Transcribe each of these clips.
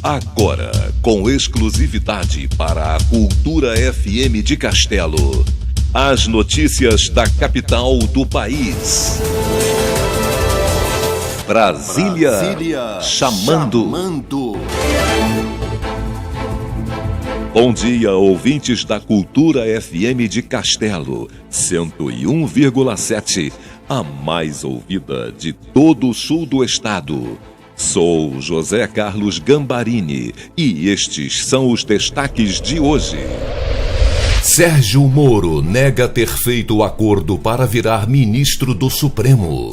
Agora, com exclusividade para a Cultura FM de Castelo, as notícias da capital do país. Brasília chamando. Bom dia, ouvintes da Cultura FM de Castelo, 101,7, a mais ouvida de todo o sul do estado. Sou José Carlos Gambarini e estes são os destaques de hoje. Sérgio Moro nega ter feito o acordo para virar ministro do Supremo.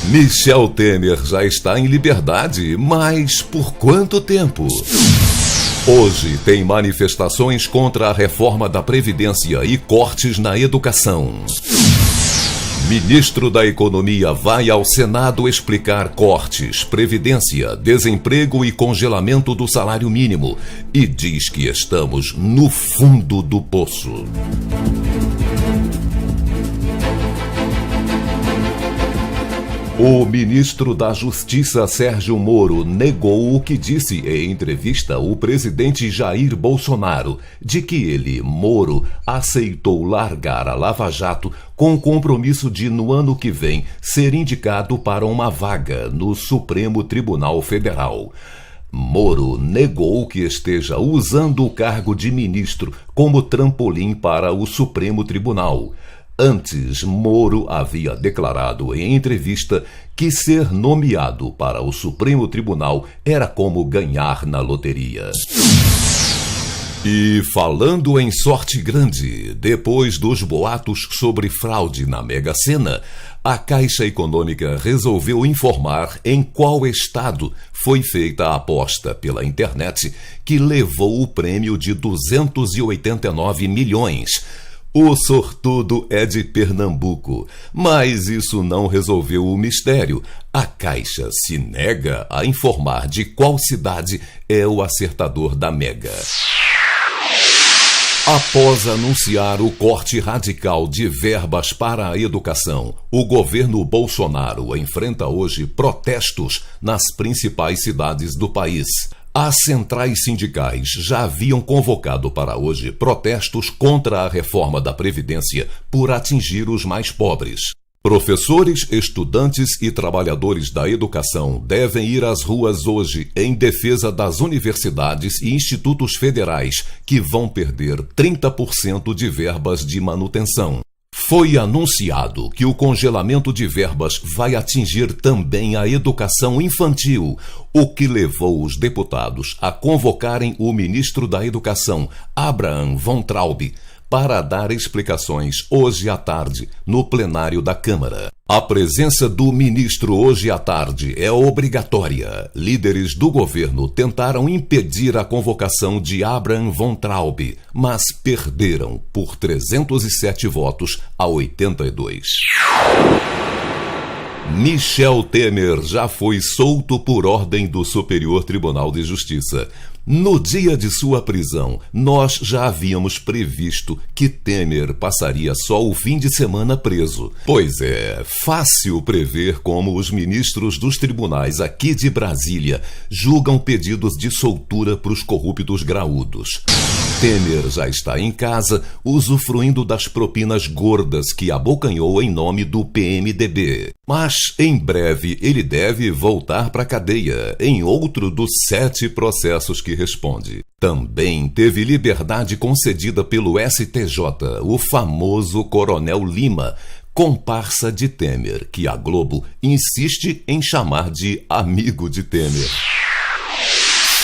Michel Temer já está em liberdade, mas por quanto tempo? Hoje tem manifestações contra a reforma da Previdência e cortes na educação. Ministro da Economia vai ao Senado explicar cortes, previdência, desemprego e congelamento do salário mínimo e diz que estamos no fundo do poço. O ministro da Justiça, Sérgio Moro, negou o que disse em entrevista o presidente Jair Bolsonaro, de que ele, Moro, aceitou largar a Lava Jato com o compromisso de, no ano que vem, ser indicado para uma vaga no Supremo Tribunal Federal. Moro negou que esteja usando o cargo de ministro como trampolim para o Supremo Tribunal. Antes, Moro havia declarado em entrevista que ser nomeado para o Supremo Tribunal era como ganhar na loteria. E falando em sorte grande, depois dos boatos sobre fraude na Mega Sena, a Caixa Econômica resolveu informar em qual estado foi feita a aposta pela internet que levou o prêmio de 289 milhões. O sortudo é de Pernambuco, mas isso não resolveu o mistério. A Caixa se nega a informar de qual cidade é o acertador da Mega. Após anunciar o corte radical de verbas para a educação, o governo Bolsonaro enfrenta hoje protestos nas principais cidades do país. As centrais sindicais já haviam convocado para hoje protestos contra a reforma da Previdência por atingir os mais pobres. Professores, estudantes e trabalhadores da educação devem ir às ruas hoje em defesa das universidades e institutos federais, que vão perder 30% de verbas de manutenção. Foi anunciado que o congelamento de verbas vai atingir também a educação infantil, o que levou os deputados a convocarem o ministro da Educação, Abraham Von Traub, para dar explicações hoje à tarde no plenário da Câmara. A presença do ministro hoje à tarde é obrigatória. Líderes do governo tentaram impedir a convocação de Abraham Von Traub, mas perderam por 307 votos a 82. Michel Temer já foi solto por ordem do Superior Tribunal de Justiça. No dia de sua prisão, nós já havíamos previsto que Temer passaria só o fim de semana preso. Pois é, fácil prever como os ministros dos tribunais aqui de Brasília julgam pedidos de soltura para os corruptos graúdos. Temer já está em casa, usufruindo das propinas gordas que abocanhou em nome do PMDB. Mas, em breve, ele deve voltar para a cadeia, em outro dos 7 processos que responde. Também teve liberdade concedida pelo STJ, o famoso Coronel Lima, comparsa de Temer, que a Globo insiste em chamar de amigo de Temer.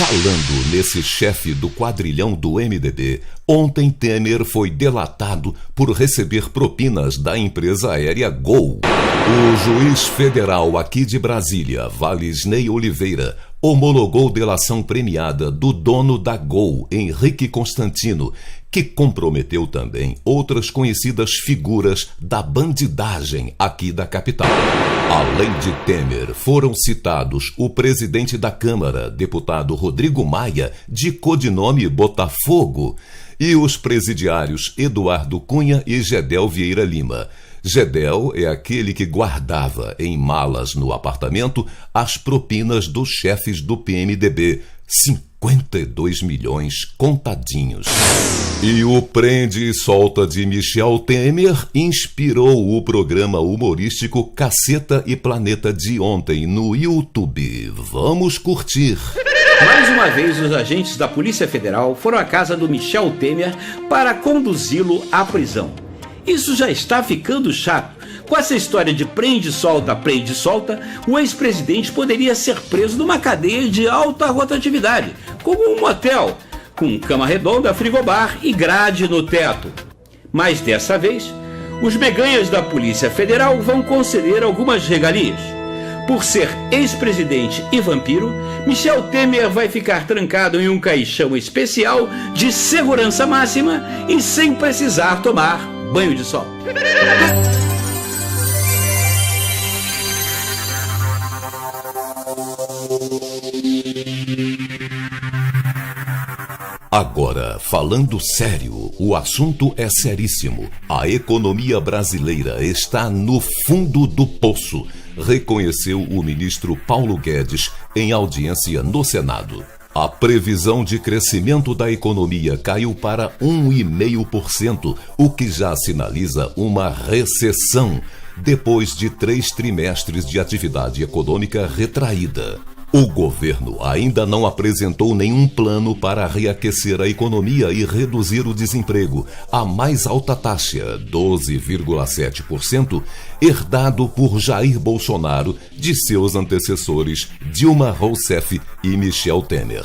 Falando nesse chefe do quadrilhão do MDB, ontem Temer foi delatado por receber propinas da empresa aérea Gol. O juiz federal aqui de Brasília, Valisney Oliveira, homologou delação premiada do dono da Gol, Henrique Constantino, que comprometeu também outras conhecidas figuras da bandidagem aqui da capital. Além de Temer, foram citados o presidente da Câmara, deputado Rodrigo Maia, de codinome Botafogo, e os presidiários Eduardo Cunha e Gedel Vieira Lima. Gedel é aquele que guardava em malas no apartamento as propinas dos chefes do PMDB, 52 milhões contadinhos. E o prende e solta de Michel Temer inspirou o programa humorístico Caceta e Planeta de ontem no YouTube. Vamos curtir. Mais uma vez, os agentes da Polícia Federal foram à casa do Michel Temer para conduzi-lo à prisão. Isso já está ficando chato. Com essa história de prende e solta, o ex-presidente poderia ser preso numa cadeia de alta rotatividade, como um motel, com cama redonda, frigobar e grade no teto. Mas dessa vez, os meganhas da Polícia Federal vão conceder algumas regalias. Por ser ex-presidente e vampiro, Michel Temer vai ficar trancado em um caixão especial de segurança máxima e sem precisar tomar banho de sol. Agora, falando sério, o assunto é seríssimo. A economia brasileira está no fundo do poço, reconheceu o ministro Paulo Guedes em audiência no Senado. A previsão de crescimento da economia caiu para 1,5%, o que já sinaliza uma recessão, depois de 3 trimestres de atividade econômica retraída. O governo ainda não apresentou nenhum plano para reaquecer a economia e reduzir o desemprego. A mais alta taxa, 12,7%, herdado por Jair Bolsonaro de seus antecessores Dilma Rousseff e Michel Temer.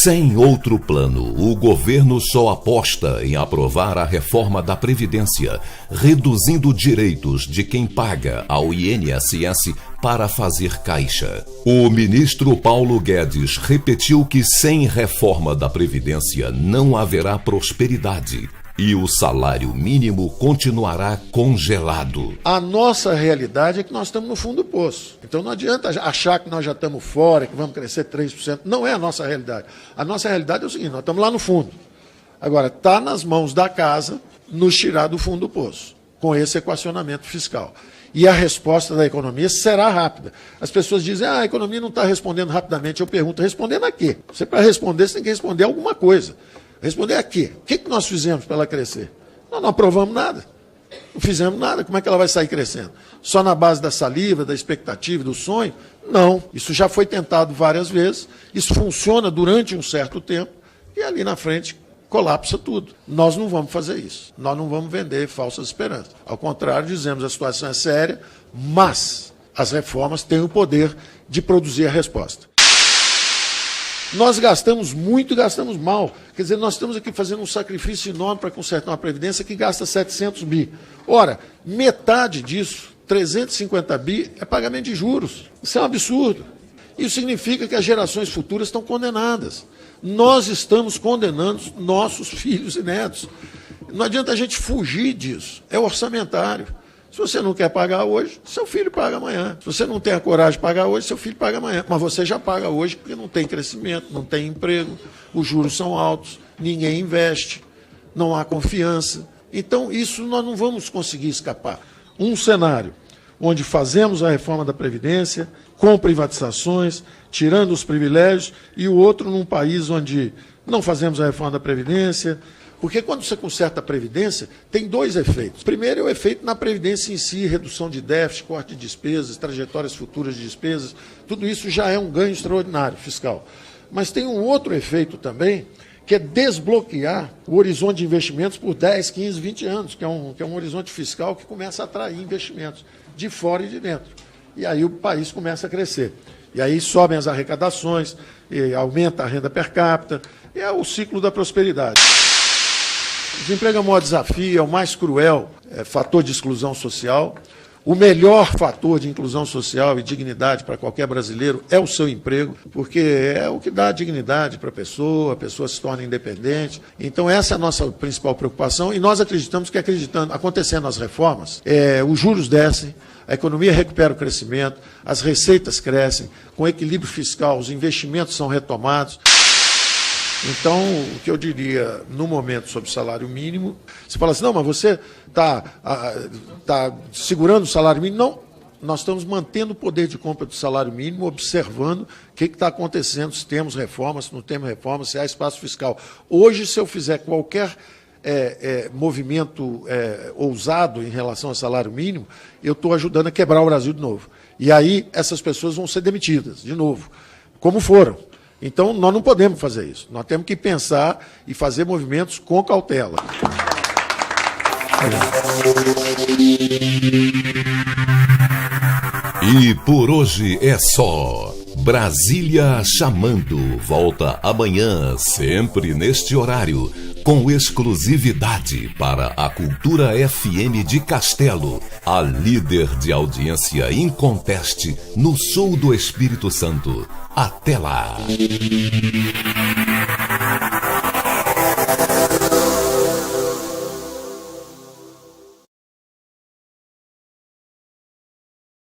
Sem outro plano, o governo só aposta em aprovar a reforma da Previdência, reduzindo direitos de quem paga ao INSS para fazer caixa. O ministro Paulo Guedes repetiu que sem reforma da Previdência não haverá prosperidade e o salário mínimo continuará congelado. A nossa realidade é que nós estamos no fundo do poço. Então não adianta achar que nós já estamos fora, que vamos crescer 3%. Não é a nossa realidade. A nossa realidade é o seguinte, nós estamos lá no fundo. Agora, está nas mãos da casa nos tirar do fundo do poço, com esse equacionamento fiscal. E a resposta da economia será rápida. As pessoas dizem, a economia não está respondendo rapidamente. Eu pergunto, respondendo a quê? Você, para responder, você tem que responder alguma coisa. Responder a quê? O que nós fizemos para ela crescer? Nós não aprovamos nada. Não fizemos nada. Como é que ela vai sair crescendo? Só na base da saliva, da expectativa, do sonho? Não. Isso já foi tentado várias vezes. Isso funciona durante um certo tempo. E ali na frente colapsa tudo. Nós não vamos fazer isso. Nós não vamos vender falsas esperanças. Ao contrário, dizemos que a situação é séria, mas as reformas têm o poder de produzir a resposta. Nós gastamos muito e gastamos mal. Quer dizer, nós estamos aqui fazendo um sacrifício enorme para consertar uma Previdência que gasta 700 bi. Ora, metade disso, 350 bi, é pagamento de juros. Isso é um absurdo. Isso significa que as gerações futuras estão condenadas. Nós estamos condenando nossos filhos e netos. Não adianta a gente fugir disso. É orçamentário. Se você não quer pagar hoje, seu filho paga amanhã. Se você não tem a coragem de pagar hoje, seu filho paga amanhã. Mas você já paga hoje porque não tem crescimento, não tem emprego, os juros são altos, ninguém investe, não há confiança. Então, isso nós não vamos conseguir escapar. Um cenário onde fazemos a reforma da Previdência, com privatizações, tirando os privilégios, e o outro num país onde não fazemos a reforma da Previdência. Porque quando você conserta a Previdência, tem 2 efeitos. Primeiro é o efeito na Previdência em si, redução de déficit, corte de despesas, trajetórias futuras de despesas, tudo isso já é um ganho extraordinário fiscal. Mas tem um outro efeito também, que é desbloquear o horizonte de investimentos por 10, 15, 20 anos, que é um horizonte fiscal que começa a atrair investimentos de fora e de dentro. E aí o país começa a crescer. E aí sobem as arrecadações, e aumenta a renda per capita, e é o ciclo da prosperidade. O desemprego é o maior desafio, é o mais cruel fator de exclusão social. O melhor fator de inclusão social e dignidade para qualquer brasileiro é o seu emprego, porque é o que dá dignidade para a pessoa se torna independente. Então essa é a nossa principal preocupação e nós acreditamos que acontecendo as reformas, os juros descem, a economia recupera o crescimento, as receitas crescem, com equilíbrio fiscal, os investimentos são retomados. Então, o que eu diria no momento sobre o salário mínimo, você fala assim, não, mas você está segurando o salário mínimo? Não, nós estamos mantendo o poder de compra do salário mínimo, observando o que está acontecendo, se temos reformas, se não temos reformas, se há espaço fiscal. Hoje, se eu fizer qualquer movimento ousado em relação ao salário mínimo, eu estou ajudando a quebrar o Brasil de novo. E aí essas pessoas vão ser demitidas de novo, como foram. Então, nós não podemos fazer isso. Nós temos que pensar e fazer movimentos com cautela. E por hoje é só. Brasília Chamando volta amanhã, sempre neste horário, com exclusividade para a Cultura FM de Castelo, a líder de audiência inconteste no sul do Espírito Santo. Até lá!